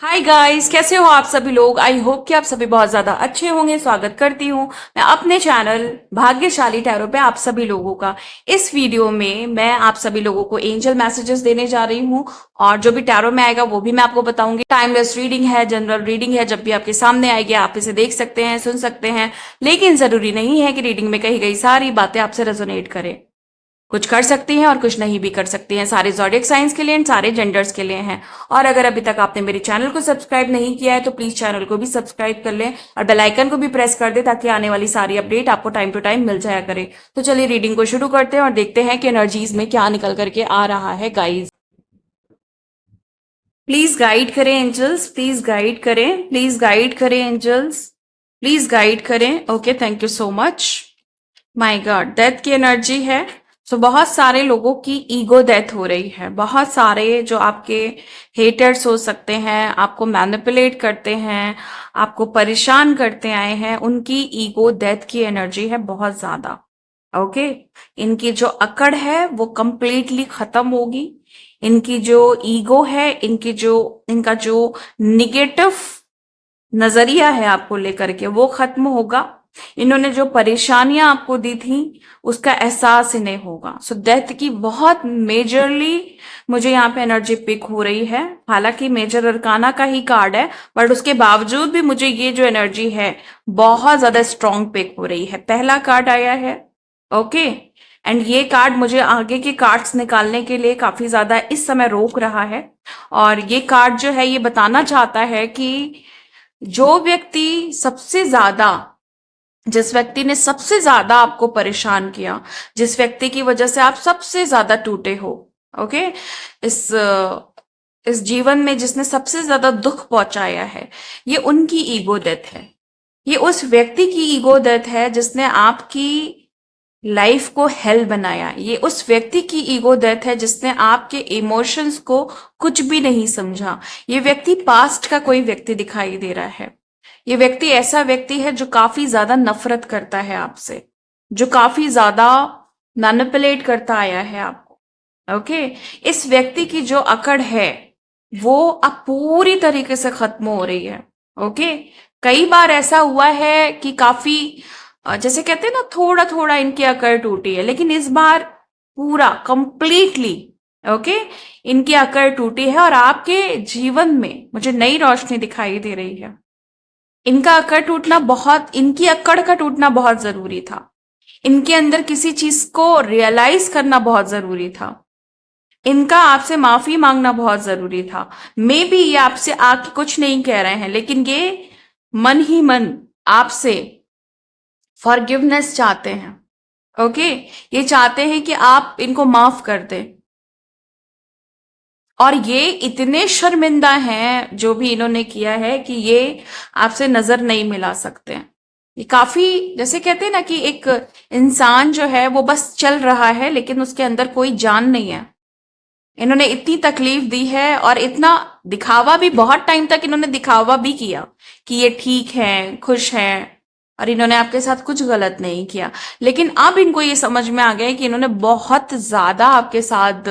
Hi guys, कैसे हो आप सभी लोग। आई होप कि आप सभी बहुत ज्यादा अच्छे होंगे। स्वागत करती हूँ मैं अपने चैनल भाग्यशाली टैरो पे आप सभी लोगों का। इस वीडियो में मैं आप सभी लोगों को एंजल मैसेजेस देने जा रही हूँ और जो भी टैरो में आएगा वो भी मैं आपको बताऊंगी। टाइमलेस रीडिंग है, जनरल रीडिंग है, जब भी आपके सामने आएगी आप इसे देख सकते हैं, सुन सकते हैं, लेकिन जरूरी नहीं है कि रीडिंग में कही गई सारी बातें आपसे रेजोनेट करें। कुछ कर सकती हैं और कुछ नहीं भी कर सकती हैं। सारे ज़ोडिएक साइंस के लिए एंड सारे जेंडर्स के लिए हैं। और अगर अभी तक आपने मेरे चैनल को सब्सक्राइब नहीं किया है तो प्लीज चैनल को भी सब्सक्राइब कर लें और बेल आइकन को भी प्रेस कर दें ताकि आने वाली सारी अपडेट आपको टाइम टू टाइम मिल जाया करे। तो चलिए रीडिंग को शुरू करते हैं और देखते हैं कि एनर्जीज में क्या निकल करके आ रहा है गाइज। प्लीज गाइड करें एंजल्स, प्लीज गाइड करें, प्लीज गाइड करें एंजल्स, प्लीज गाइड करें। Okay, thank you so much. My God, death की एनर्जी है। सो बहुत सारे लोगों की ईगो डेथ हो रही है। बहुत सारे जो आपके हेटर्स हो सकते हैं, आपको मैनिपुलेट करते हैं, आपको परेशान करते आए हैं, उनकी ईगो डेथ की एनर्जी है बहुत ज्यादा। ओके, इनकी जो अकड़ है वो कंप्लीटली खत्म होगी। इनकी जो ईगो है, इनका जो निगेटिव नजरिया है आपको लेकर के वो खत्म होगा। इन्होंने जो परेशानियां आपको दी थी उसका एहसास इन्हें होगा। सो डेथ की बहुत मेजरली मुझे यहाँ पे एनर्जी पिक हो रही है। हालांकि मेजर अरकाना का ही कार्ड है, बट उसके बावजूद भी मुझे ये जो एनर्जी है बहुत ज्यादा स्ट्रॉन्ग पिक हो रही है। पहला कार्ड आया है, ओके, एंड ये कार्ड मुझे आगे के कार्ड्स निकालने के लिए काफी ज्यादा इस समय रोक रहा है। और ये कार्ड जो है ये बताना चाहता है कि जो व्यक्ति सबसे ज्यादा जिस व्यक्ति ने सबसे ज्यादा आपको परेशान किया, जिस व्यक्ति की वजह से आप सबसे ज्यादा टूटे हो, ओके, इस इस जीवन में जिसने सबसे ज्यादा दुख पहुंचाया है, ये उनकी ईगो डेथ है। ये उस व्यक्ति की ईगो डेथ है जिसने आपकी लाइफ को हेल बनाया। ये उस व्यक्ति की ईगो डेथ है जिसने आपके इमोशंस को कुछ भी नहीं समझा। ये व्यक्ति पास्ट का कोई व्यक्ति दिखाई दे रहा है। ये व्यक्ति ऐसा व्यक्ति है जो काफी ज्यादा नफरत करता है आपसे, जो काफी ज्यादा मैनिपुलेट करता आया है आपको। ओके, इस व्यक्ति की जो अकड़ है वो अब पूरी तरीके से खत्म हो रही है। ओके, कई बार ऐसा हुआ है कि काफी जैसे कहते हैं ना, थोड़ा थोड़ा इनकी अकड़ टूटी है, लेकिन इस बार पूरा कंप्लीटली, ओके, इनकी अकड़ टूटी है और आपके जीवन में मुझे नई रोशनी दिखाई दे रही है। इनका अकड़ टूटना बहुत इनकी अकड़ का टूटना बहुत जरूरी था। इनके अंदर किसी चीज को रियलाइज करना बहुत जरूरी था। इनका आपसे माफी मांगना बहुत जरूरी था। मे बी ये आपसे आके कुछ नहीं कह रहे हैं, लेकिन ये मन ही मन आपसे फॉरगिवनेस चाहते हैं। ओके, ये चाहते हैं कि आप इनको माफ कर दें। और ये इतने शर्मिंदा हैं जो भी इन्होंने किया है कि ये आपसे नजर नहीं मिला सकते हैं। ये काफी, जैसे कहते हैं ना कि एक इंसान जो है वो बस चल रहा है लेकिन उसके अंदर कोई जान नहीं है। इन्होंने इतनी तकलीफ दी है और इतना दिखावा भी, बहुत टाइम तक इन्होंने दिखावा भी किया कि ये ठीक है, खुश है, और इन्होंने आपके साथ कुछ गलत नहीं किया। लेकिन अब इनको ये समझ में आ गया है कि इन्होंने बहुत ज्यादा आपके साथ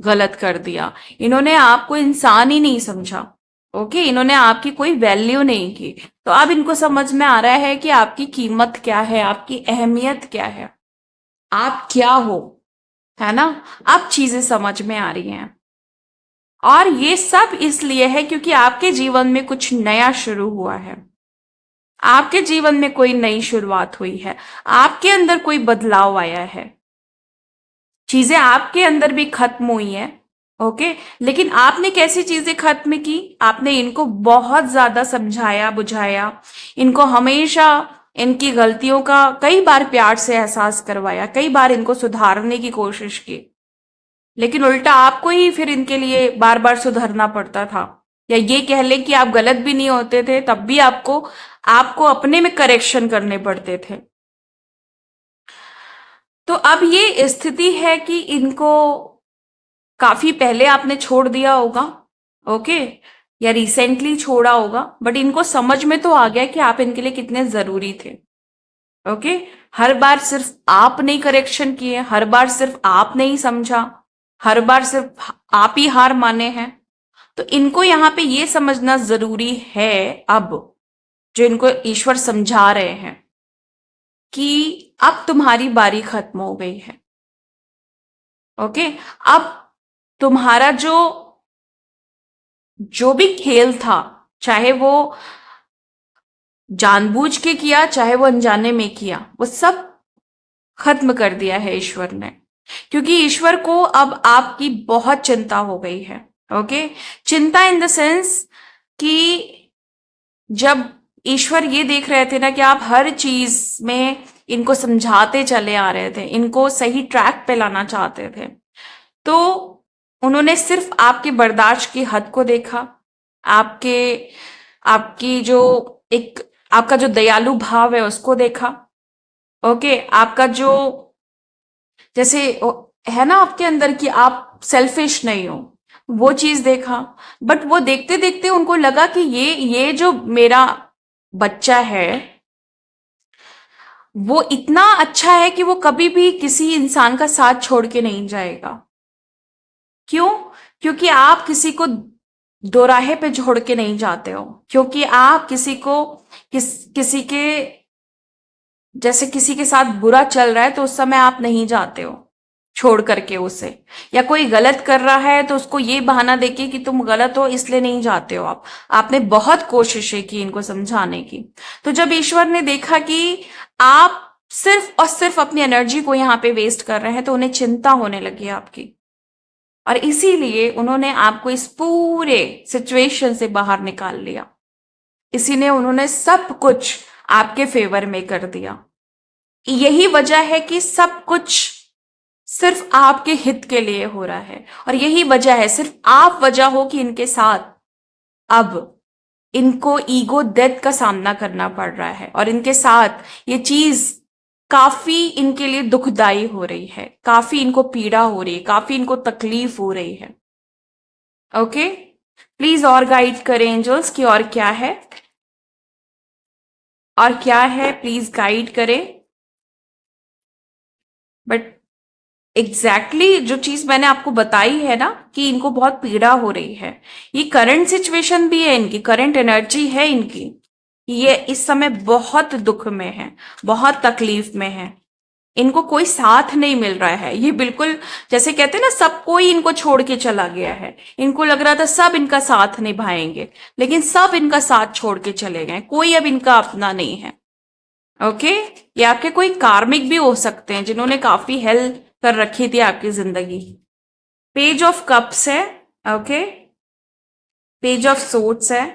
गलत कर दिया। इन्होंने आपको इंसान ही नहीं समझा। ओके, इन्होंने आपकी कोई वैल्यू नहीं की। तो अब इनको समझ में आ रहा है कि आपकी कीमत क्या है, आपकी अहमियत क्या है, आप क्या हो, है ना। अब चीजें समझ में आ रही हैं। और ये सब इसलिए है क्योंकि आपके जीवन में कुछ नया शुरू हुआ है। आपके जीवन में कोई नई शुरुआत हुई है। आपके अंदर कोई बदलाव आया है। चीजें आपके अंदर भी खत्म हुई हैं। ओके, लेकिन आपने कैसी चीजें खत्म की? आपने इनको बहुत ज्यादा समझाया बुझाया, इनको हमेशा इनकी गलतियों का कई बार प्यार से एहसास करवाया, कई बार इनको सुधारने की कोशिश की, लेकिन उल्टा आपको ही फिर इनके लिए बार बार सुधरना पड़ता था। या ये कह लें कि आप गलत भी नहीं होते थे तब भी आपको आपको अपने में करेक्शन करने पड़ते थे। तो अब ये स्थिति है कि इनको काफी पहले आपने छोड़ दिया होगा, ओके, या रिसेंटली छोड़ा होगा, बट इनको समझ में तो आ गया कि आप इनके लिए कितने जरूरी थे। ओके, हर बार सिर्फ आप नहीं करेक्शन किए, हर बार सिर्फ आप नहीं समझा, हर बार सिर्फ आप ही हार माने हैं। तो इनको यहाँ पे ये समझना जरूरी है, अब जो इनको ईश्वर समझा रहे हैं कि अब तुम्हारी बारी खत्म हो गई है। ओके, अब तुम्हारा जो जो भी खेल था, चाहे वो जानबूझ के किया चाहे वो अनजाने में किया, वो सब खत्म कर दिया है ईश्वर ने, क्योंकि ईश्वर को अब आपकी बहुत चिंता हो गई है। ओके, चिंता इन द सेंस कि जब ईश्वर ये देख रहे थे ना कि आप हर चीज में इनको समझाते चले आ रहे थे, इनको सही ट्रैक पे लाना चाहते थे, तो उन्होंने सिर्फ आपके बर्दाश्त की हद को देखा, आपके आपकी जो एक आपका जो दयालु भाव है उसको देखा। ओके, आपका जो जैसे है ना आपके अंदर कि आप सेल्फिश नहीं हो, वो चीज देखा। बट वो देखते देखते उनको लगा कि ये जो मेरा बच्चा है वो इतना अच्छा है कि वो कभी भी किसी इंसान का साथ छोड़ के नहीं जाएगा। क्यों? क्योंकि आप किसी को दोराहे पे छोड़ के नहीं जाते हो, क्योंकि आप किसी को किसी के जैसे किसी के साथ बुरा चल रहा है तो उस समय आप नहीं जाते हो छोड़ करके उसे, या कोई गलत कर रहा है तो उसको ये बहाना देके कि तुम गलत हो इसलिए नहीं जाते हो आप। आपने बहुत कोशिशें की इनको समझाने की। तो जब ईश्वर ने देखा कि आप सिर्फ और सिर्फ अपनी एनर्जी को यहाँ पे वेस्ट कर रहे हैं, तो उन्हें चिंता होने लगी आपकी, और इसीलिए उन्होंने आपको इस पूरे सिचुएशन से बाहर निकाल लिया। इसीलिए उन्होंने सब कुछ आपके फेवर में कर दिया। यही वजह है कि सब कुछ सिर्फ आपके हित के लिए हो रहा है, और यही वजह है, सिर्फ आप वजह हो कि इनके साथ अब इनको ईगो डेथ का सामना करना पड़ रहा है, और इनके साथ ये चीज काफी इनके लिए दुखदाई हो रही है, काफी इनको पीड़ा हो रही है, काफी इनको तकलीफ हो रही है। ओके, प्लीज और गाइड करें एंजल्स कि और क्या है, और क्या है, प्लीज गाइड करें। बट एग्जैक्टली जो चीज मैंने आपको बताई है ना कि इनको बहुत पीड़ा हो रही है, ये करंट सिचुएशन भी है, इनकी करंट एनर्जी है इनकी, ये इस समय बहुत दुख में है, बहुत तकलीफ में है, इनको कोई साथ नहीं मिल रहा है। ये बिल्कुल जैसे कहते हैं ना, सब कोई इनको छोड़ के चला गया है। इनको लग रहा था सब इनका साथ निभाएंगे, लेकिन सब इनका साथ छोड़ के चले गए, कोई अब इनका अपना नहीं है। ओके, ये आपके कोई कार्मिक भी हो सकते हैं जिन्होंने काफी हेल्प कर रखी थी आपकी जिंदगी। पेज ऑफ कप्स है, ओके, पेज ऑफ सोर्ड्स है।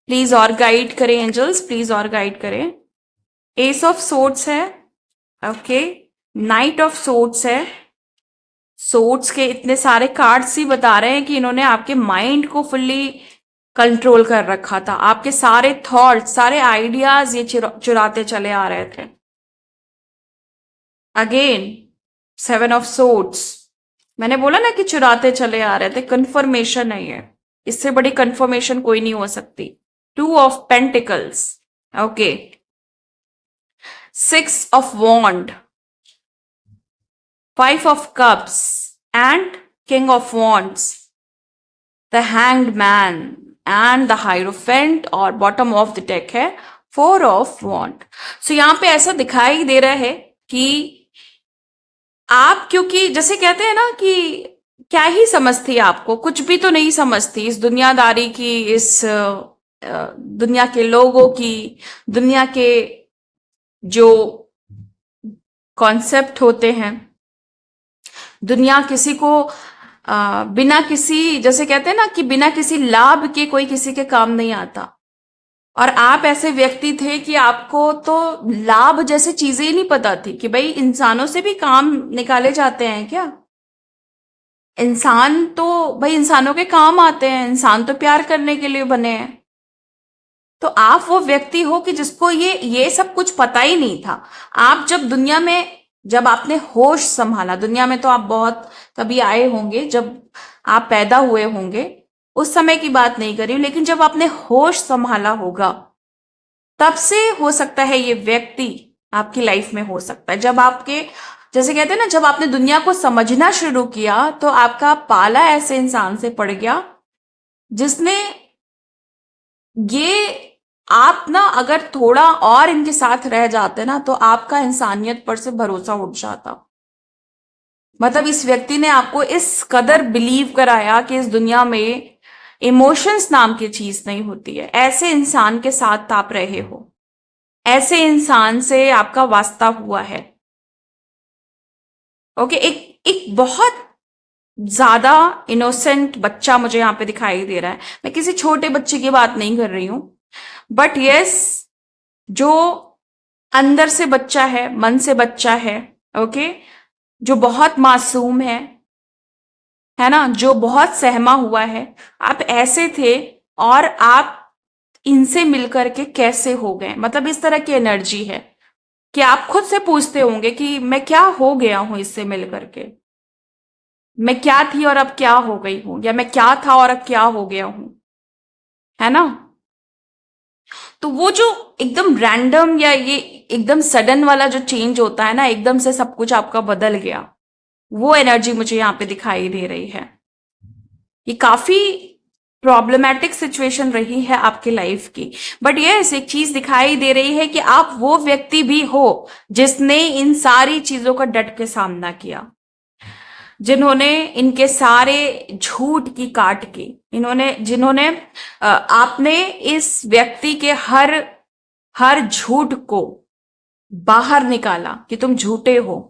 प्लीज और गाइड करें एंजल्स, प्लीज और गाइड करें। एस ऑफ सोर्ड्स है, ओके, नाइट ऑफ सोर्ड्स है। सोर्ड्स के इतने सारे कार्ड्स ही बता रहे हैं कि इन्होंने आपके माइंड को फुल्ली कंट्रोल कर रखा था, आपके सारे थॉट्स, सारे आइडियाज ये चुराते चले आ रहे थे। अगेन सेवन ऑफ सोर्ड्स, मैंने बोला ना कि चुराते चले आ रहे थे, कंफर्मेशन है ये, इससे बड़ी कंफर्मेशन कोई नहीं हो सकती। Two of pentacles, okay, six of wand, five of cups and king of wands, the hanged man and the hierophant, और बॉटम ऑफ द डेक है फोर ऑफ वॉन्ड। सो यहां पे ऐसा दिखाई दे रहा है कि आप, क्योंकि जैसे कहते हैं ना कि क्या ही समझती आपको, कुछ भी तो नहीं समझती इस दुनियादारी की, इस दुनिया के लोगों की, दुनिया के जो कॉन्सेप्ट होते हैं। दुनिया किसी को बिना किसी, जैसे कहते हैं ना कि बिना किसी लाभ के कोई किसी के काम नहीं आता, और आप ऐसे व्यक्ति थे कि आपको तो लाभ जैसे चीजें ही नहीं पता थी कि भाई इंसानों से भी काम निकाले जाते हैं क्या, इंसान तो भाई इंसानों के काम आते हैं, इंसान तो प्यार करने के लिए बने हैं। तो आप वो व्यक्ति हो कि जिसको ये सब कुछ पता ही नहीं था। आप जब दुनिया में, जब आपने होश संभाला, दुनिया में तो आप बहुत कभी आए होंगे, जब आप पैदा हुए होंगे उस समय की बात नहीं करी, लेकिन जब आपने होश संभाला होगा तब से हो सकता है ये व्यक्ति आपकी लाइफ में हो सकता है। जैसे कहते हैं ना, जब आपने दुनिया को समझना शुरू किया तो आपका पाला ऐसे इंसान से पड़ गया जिसने ये, आप ना अगर थोड़ा और इनके साथ रह जाते ना तो आपका इंसानियत पर से भरोसा उठ जाता। मतलब इस व्यक्ति ने आपको इस कदर बिलीव कराया कि इस दुनिया में इमोशंस नाम की चीज नहीं होती है। ऐसे इंसान के साथ आप रहे हो, ऐसे इंसान से आपका वास्ता हुआ है। ओके, एक एक बहुत ज्यादा इनोसेंट बच्चा मुझे यहाँ पे दिखाई दे रहा है। मैं किसी छोटे बच्चे की बात नहीं कर रही हूं, बट यस, जो अंदर से बच्चा है, मन से बच्चा है, ओके, जो बहुत मासूम है ना, जो बहुत सहमा हुआ है। आप ऐसे थे और आप इनसे मिलकर के कैसे हो गए, मतलब इस तरह की एनर्जी है कि आप खुद से पूछते होंगे कि मैं क्या हो गया हूं इससे मिलकर के, मैं क्या थी और अब क्या हो गई हूं, या मैं क्या था और अब क्या हो गया हूं, है ना। तो वो जो एकदम रैंडम या ये एकदम सडन वाला जो चेंज होता है ना, एकदम से सब कुछ आपका बदल गया, वो एनर्जी मुझे यहाँ पे दिखाई दे रही है। ये काफी प्रॉब्लमैटिक सिचुएशन रही है आपकी लाइफ की, बट यस, एक चीज दिखाई दे रही है कि आप वो व्यक्ति भी हो जिसने इन सारी चीजों का डट के सामना किया, जिन्होंने इनके सारे झूठ की काट की, इन्होंने जिन्होंने आपने इस व्यक्ति के हर हर झूठ को बाहर निकाला कि तुम झूठे हो।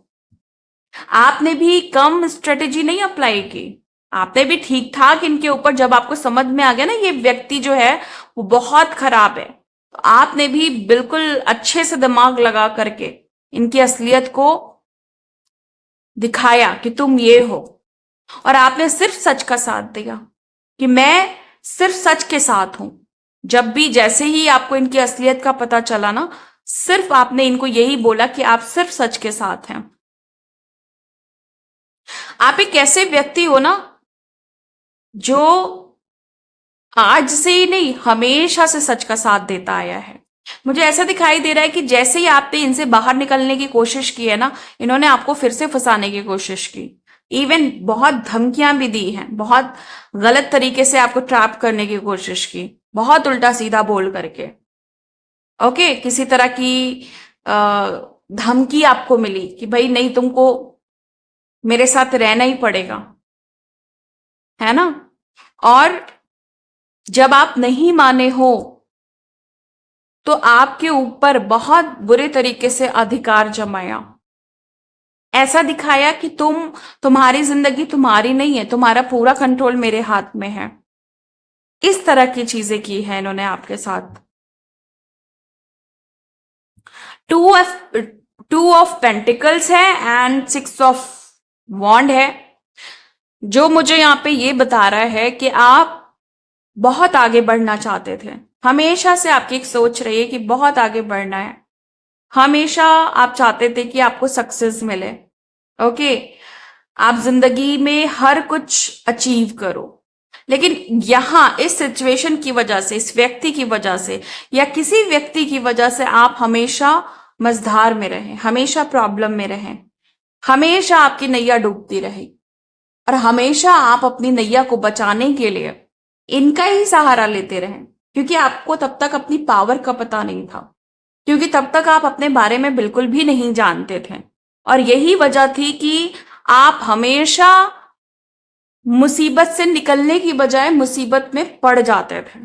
आपने भी कम स्ट्रेटेजी नहीं अप्लाई की, आपने भी ठीक ठाक इनके ऊपर, जब आपको समझ में आ गया ना ये व्यक्ति जो है वो बहुत खराब है, तो आपने भी बिल्कुल अच्छे से दिमाग लगा करके इनकी असलियत को दिखाया कि तुम ये हो। और आपने सिर्फ सच का साथ दिया कि मैं सिर्फ सच के साथ हूं। जब भी जैसे ही आपको इनकी असलियत का पता चला ना, सिर्फ आपने इनको यही बोला कि आप सिर्फ सच के साथ हैं। आप एक ऐसे व्यक्ति हो ना जो आज से ही नहीं, हमेशा से सच का साथ देता आया है। मुझे ऐसा दिखाई दे रहा है कि जैसे ही आपने इनसे बाहर निकलने की कोशिश की है ना, इन्होंने आपको फिर से फंसाने की कोशिश की। इवन बहुत धमकियां भी दी हैं, बहुत गलत तरीके से आपको ट्रैप करने की कोशिश की, बहुत उल्टा सीधा बोल करके। ओके, किसी तरह की धमकी आपको मिली कि भाई नहीं, तुमको मेरे साथ रहना ही पड़ेगा, है ना। और जब आप नहीं माने हो तो आपके ऊपर बहुत बुरे तरीके से अधिकार जमाया, ऐसा दिखाया कि तुम्हारी जिंदगी तुम्हारी नहीं है, तुम्हारा पूरा कंट्रोल मेरे हाथ में है। इस तरह की चीजें की है इन्होंने आपके साथ। टू ऑफ पेंटिकल्स है एंड 6 ऑफ वॉन्ड है, जो मुझे यहाँ पे ये बता रहा है कि आप बहुत आगे बढ़ना चाहते थे। हमेशा से आपकी एक सोच रही है कि बहुत आगे बढ़ना है, हमेशा आप चाहते थे कि आपको सक्सेस मिले। ओके, आप जिंदगी में हर कुछ अचीव करो, लेकिन यहां इस सिचुएशन की वजह से, इस व्यक्ति की वजह से या किसी व्यक्ति की वजह से आप हमेशा मझधार में रहे, हमेशा प्रॉब्लम में रहे, हमेशा आपकी नैया डूबती रही, और हमेशा आप अपनी नैया को बचाने के लिए इनका ही सहारा लेते रहे, क्योंकि आपको तब तक अपनी पावर का पता नहीं था, क्योंकि तब तक आप अपने बारे में बिल्कुल भी नहीं जानते थे। और यही वजह थी कि आप हमेशा मुसीबत से निकलने की बजाय मुसीबत में पड़ जाते थे,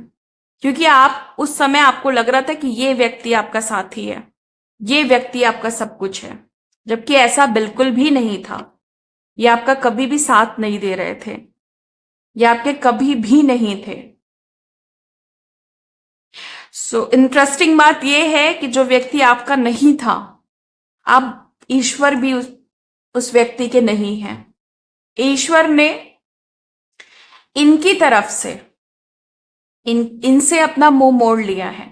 क्योंकि आप उस समय आपको लग रहा था कि ये व्यक्ति आपका साथी है, ये व्यक्ति आपका सब कुछ है, जबकि ऐसा बिल्कुल भी नहीं था। ये आपका कभी भी साथ नहीं दे रहे थे, ये आपके कभी भी नहीं थे। सो इंटरेस्टिंग बात यह है कि जो व्यक्ति आपका नहीं था, अब ईश्वर भी उस व्यक्ति के नहीं है। ईश्वर ने इनकी तरफ से इनसे अपना मुंह मोड़ लिया है,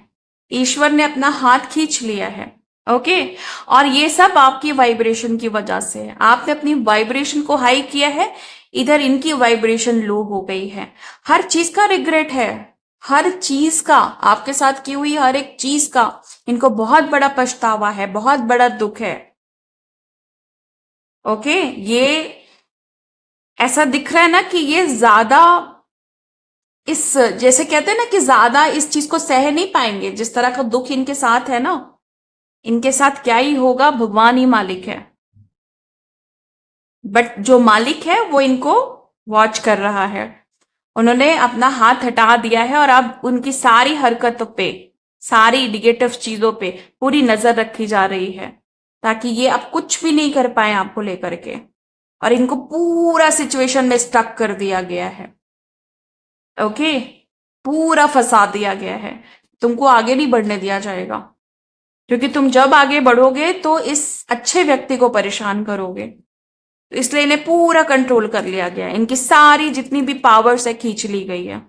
ईश्वर ने अपना हाथ खींच लिया है। ओके, और ये सब आपकी वाइब्रेशन की वजह से है। आपने अपनी वाइब्रेशन को हाई किया है, इधर इनकी वाइब्रेशन लो हो गई है। हर चीज का रिग्रेट है, हर चीज का, आपके साथ की हुई हर एक चीज का इनको बहुत बड़ा पछतावा है, बहुत बड़ा दुख है। ओके, ये ऐसा दिख रहा है ना कि ये ज्यादा इस, जैसे कहते हैं ना कि ज्यादा इस चीज को सह नहीं पाएंगे। जिस तरह का दुख इनके साथ है ना, इनके साथ क्या ही होगा, भगवान ही मालिक है। बट जो मालिक है वो इनको वॉच कर रहा है। उन्होंने अपना हाथ हटा दिया है और अब उनकी सारी हरकतों पे, सारी निगेटिव चीजों पे पूरी नजर रखी जा रही है, ताकि ये अब कुछ भी नहीं कर पाए आपको लेकर के। और इनको पूरा सिचुएशन में स्टक कर दिया गया है। ओके, पूरा फंसा दिया गया है। तुमको आगे नहीं बढ़ने दिया जाएगा, क्योंकि तुम जब आगे बढ़ोगे तो इस अच्छे व्यक्ति को परेशान करोगे। तो इसलिए इन्हें पूरा कंट्रोल कर लिया गया है। इनकी सारी जितनी भी पावर्स है खींच ली गई है।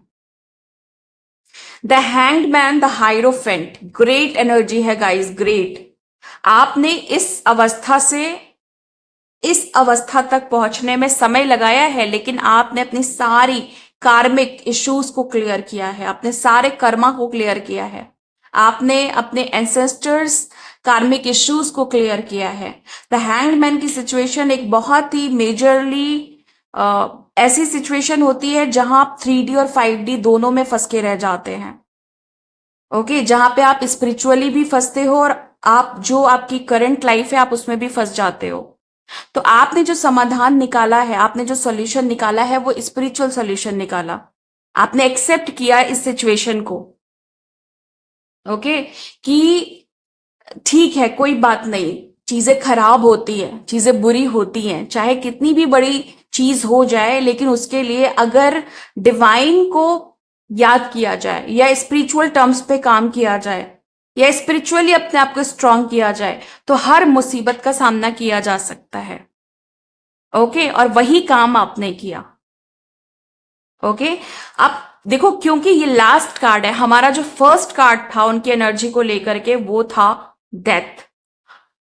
The hanged man, the hierophant, great energy है गाइस, ग्रेट। आपने इस अवस्था तक पहुंचने में समय लगाया है, लेकिन आपने अपनी सारी कार्मिक इश्यूज को क्लियर किया है, अपने सारे कर्मा को क्लियर किया है, आपने अपने एंसेस्टर्स कार्मिक इश्यूज को क्लियर किया है। द हैंगमैन की सिचुएशन एक बहुत ही मेजरली ऐसी सिचुएशन होती है जहां आप 3D और 5D दोनों में फंस के रह जाते हैं। ओके, जहां पे आप स्पिरिचुअली भी फंसते हो और आप जो आपकी करंट लाइफ है आप उसमें भी फंस जाते हो। तो आपने जो समाधान निकाला है, आपने जो सॉल्यूशन निकाला है, वो स्पिरिचुअल सॉल्यूशन निकाला। आपने एक्सेप्ट किया इस सिचुएशन को। ओके, कि ठीक है, कोई बात नहीं, चीजें खराब होती है, चीजें बुरी होती हैं, चाहे कितनी भी बड़ी चीज हो जाए, लेकिन उसके लिए अगर डिवाइन को याद किया जाए या स्पिरिचुअल टर्म्स पे काम किया जाए या स्पिरिचुअली अपने आप को स्ट्रांग किया जाए, तो हर मुसीबत का सामना किया जा सकता है। ओके, और वही काम आपने किया। ओके, अब देखो, क्योंकि ये लास्ट कार्ड है, हमारा जो फर्स्ट कार्ड था उनकी एनर्जी को लेकर के वो था डेथ।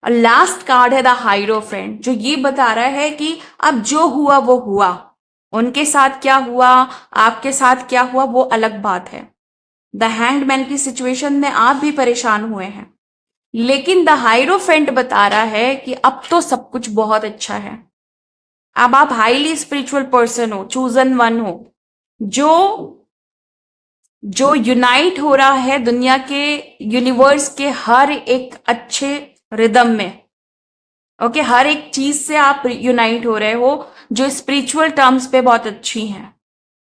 लास्ट कार्ड है द हाइरोफेंट, जो ये बता रहा है कि अब जो हुआ वो हुआ। उनके साथ क्या हुआ, आपके साथ क्या हुआ, वो अलग बात है। द हैंग्ड मैन की सिचुएशन में आप भी परेशान हुए हैं, लेकिन द हाइरोफेंट बता रहा है कि अब तो सब कुछ बहुत अच्छा है। अब आप हाईली स्पिरिचुअल पर्सन हो, चूजन वन हो, जो यूनाइट हो रहा है दुनिया के, यूनिवर्स के हर एक अच्छे रिदम में। ओके, हर एक चीज से आप यूनाइट हो रहे हो जो स्पिरिचुअल टर्म्स पे बहुत अच्छी हैं।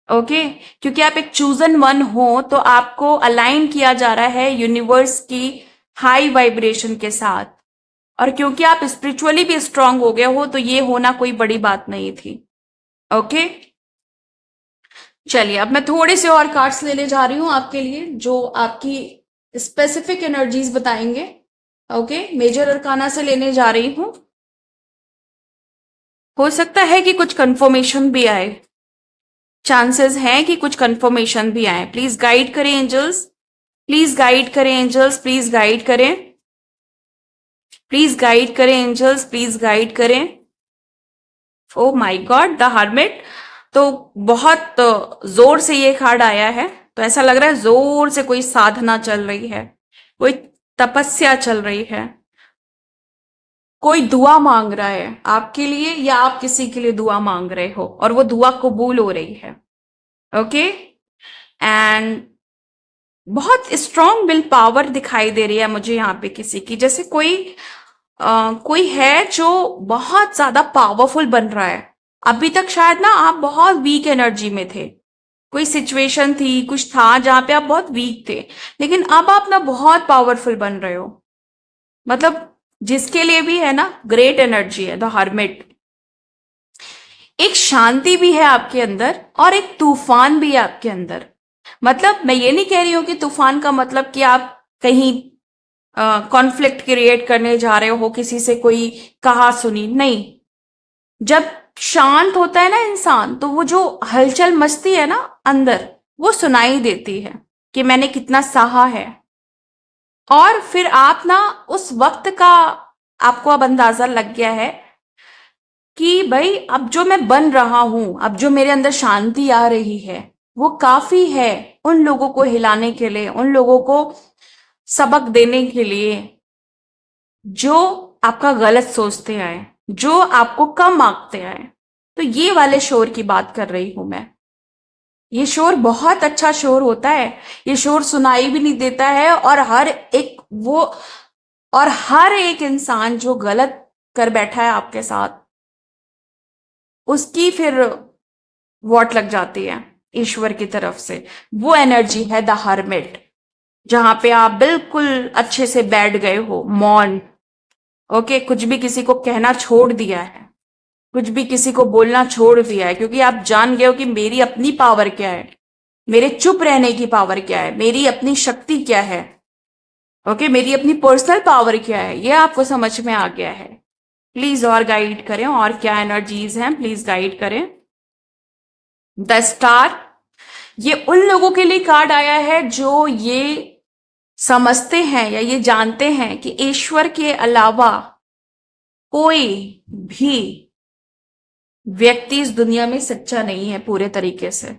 ओके, क्योंकि आप एक चूजन वन हो, तो आपको अलाइन किया जा रहा है यूनिवर्स की हाई वाइब्रेशन के साथ। और क्योंकि आप स्पिरिचुअली भी स्ट्रांग हो गए हो, तो ये होना कोई बड़ी बात नहीं थी। ओके, चलिए अब मैं थोड़े से और कार्ड्स लेने जा रही हूं आपके लिए, जो आपकी स्पेसिफिक एनर्जीज बताएंगे। ओके, मेजर अरकाना से लेने जा रही हूं। हो सकता है कि कुछ कंफर्मेशन भी आए, चांसेस हैं कि कुछ कंफर्मेशन भी आए। प्लीज गाइड करें एंजल्स, प्लीज गाइड करें एंजल्स, प्लीज गाइड करें, प्लीज गाइड करें एंजल्स, प्लीज गाइड करें। Oh my God, the hermit. तो बहुत जोर से ये कार्ड आया है, तो ऐसा लग रहा है जोर से कोई साधना चल रही है, कोई तपस्या चल रही है, कोई दुआ मांग रहा है आपके लिए, या आप किसी के लिए दुआ मांग रहे हो और वो दुआ कबूल हो रही है। ओके, एंड बहुत स्ट्रांग विल पावर दिखाई दे रही है मुझे यहाँ पे किसी की, जैसे कोई है जो बहुत ज्यादा पावरफुल बन रहा है। अभी तक शायद ना आप बहुत वीक एनर्जी में थे, कोई सिचुएशन थी, कुछ था जहां पे आप बहुत वीक थे, लेकिन अब आप ना बहुत पावरफुल बन रहे हो। मतलब जिसके लिए भी है ना, ग्रेट एनर्जी है द हर्मिट। एक शांति भी है आपके अंदर और एक तूफान भी है आपके अंदर। मतलब मैं ये नहीं कह रही हूं कि तूफान का मतलब कि आप कहीं कॉन्फ्लिक्ट क्रिएट करने जा रहे हो, किसी से कोई कहा सुनी नहीं। जब शांत होता है ना इंसान, तो वो जो हलचल मचती है ना अंदर, वो सुनाई देती है कि मैंने कितना सहा है। और फिर आप ना उस वक्त का आपको अब अंदाजा लग गया है कि भाई अब जो मैं बन रहा हूं, अब जो मेरे अंदर शांति आ रही है, वो काफी है उन लोगों को हिलाने के लिए, उन लोगों को सबक देने के लिए जो आपका गलत सोचते आए, जो आपको कम आंकते आए। तो ये वाले शोर की बात कर रही हूं मैं। ये शोर बहुत अच्छा शोर होता है। ये शोर सुनाई भी नहीं देता है, और हर एक इंसान जो गलत कर बैठा है आपके साथ, उसकी फिर वॉट लग जाती है ईश्वर की तरफ से। वो एनर्जी है द हर्मिट, जहां पे आप बिल्कुल अच्छे से बैठ गए हो, मौन। ओके, कुछ भी किसी को कहना छोड़ दिया है, कुछ भी किसी को बोलना छोड़ दिया है, क्योंकि आप जान गए हो कि मेरी अपनी पावर क्या है, मेरे चुप रहने की पावर क्या है, मेरी अपनी शक्ति क्या है। ओके, मेरी अपनी पर्सनल पावर क्या है, ये आपको समझ में आ गया है। प्लीज और गाइड करें, और क्या एनर्जीज हैं प्लीज गाइड करें। द स्टार, ये उन लोगों के लिए कार्ड आया है जो ये समझते हैं या ये जानते हैं कि ईश्वर के अलावा कोई भी व्यक्ति इस दुनिया में सच्चा नहीं है पूरे तरीके से।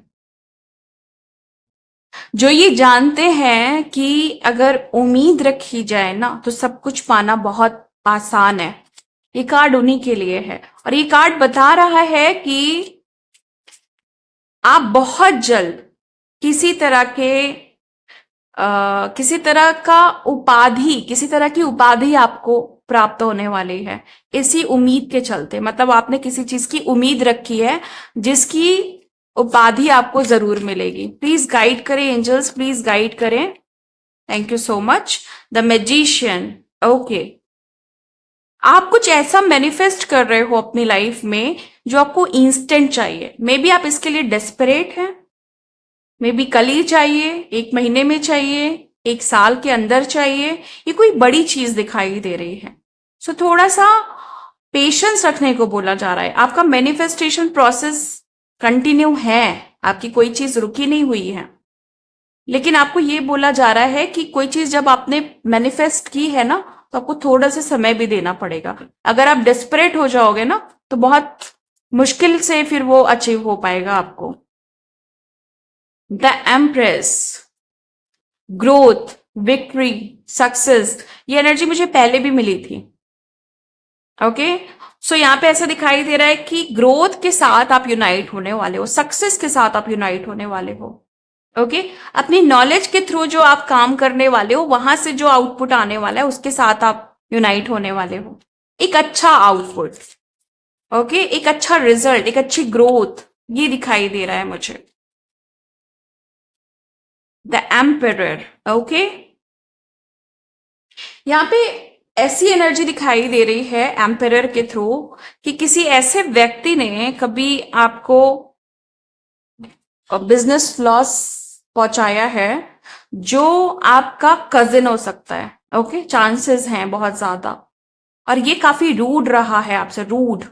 जो ये जानते हैं कि अगर उम्मीद रखी जाए ना तो सब कुछ पाना बहुत आसान है। ये कार्ड उन्हीं के लिए है, और ये कार्ड बता रहा है कि आप बहुत जल्द किसी तरह की उपाधि आपको प्राप्त होने वाली है, इसी उम्मीद के चलते। मतलब आपने किसी चीज की उम्मीद रखी है जिसकी उपाधि आपको जरूर मिलेगी। प्लीज गाइड करें एंजल्स, प्लीज गाइड करें। Thank you so much. The magician, okay, आप कुछ ऐसा मैनिफेस्ट कर रहे हो अपनी लाइफ में जो आपको इंस्टेंट चाहिए। मे बी आप इसके लिए डेस्परेट हैं, मे बी कल ही चाहिए, एक महीने में चाहिए, एक साल के अंदर चाहिए, ये कोई बड़ी चीज दिखाई दे रही है। सो थोड़ा सा पेशेंस रखने को बोला जा रहा है। आपका मैनिफेस्टेशन प्रोसेस कंटिन्यू है, आपकी कोई चीज रुकी नहीं हुई है, लेकिन आपको ये बोला जा रहा है कि कोई चीज जब आपने मैनिफेस्ट की है ना, तो आपको थोड़ा सा समय भी देना पड़ेगा। अगर आप डेस्परेट हो जाओगे ना तो बहुत मुश्किल से फिर वो अचीव हो पाएगा आपको। The empress, growth, victory, success, ये एनर्जी मुझे पहले भी मिली थी। ओके, सो यहां पे ऐसा दिखाई दे रहा है कि ग्रोथ के साथ आप यूनाइट होने वाले हो, सक्सेस के साथ आप यूनाइट होने वाले हो। ओके, अपनी नॉलेज के थ्रू जो आप काम करने वाले हो, वहां से जो आउटपुट आने वाला है उसके साथ आप यूनाइट होने वाले हो। एक अच्छा आउटपुट, ओके, एक अच्छा रिजल्ट, एक अच्छी ग्रोथ, ये दिखाई दे रहा है मुझे। द एम्परर, ओके, यहां पे ऐसी एनर्जी दिखाई दे रही है एम्परर के थ्रू कि किसी ऐसे व्यक्ति ने कभी आपको बिजनेस लॉस पहुंचाया है, जो आपका कजिन हो सकता है। ओके, चांसेस हैं बहुत ज्यादा, और ये काफी रूड रहा है आपसे, रूड।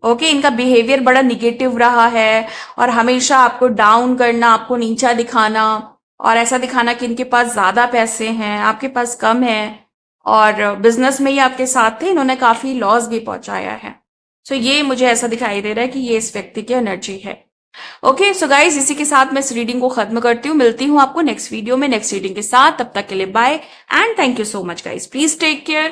ओके, इनका बिहेवियर बड़ा निगेटिव रहा है, और हमेशा आपको डाउन करना, आपको नीचा दिखाना, और ऐसा दिखाना कि इनके पास ज्यादा पैसे हैं, आपके पास कम है। और बिजनेस में ही आपके साथ थे, इन्होंने काफी लॉस भी पहुंचाया है। सो ये मुझे ऐसा दिखाई दे रहा है कि ये इस व्यक्ति की एनर्जी है। ओके, सो गाइज, इसी के साथ मैं इस रीडिंग को खत्म करती हूँ। मिलती हूँ आपको नेक्स्ट वीडियो में नेक्स्ट रीडिंग के साथ। तब तक के लिए bye and thank you so much guys. Please take care.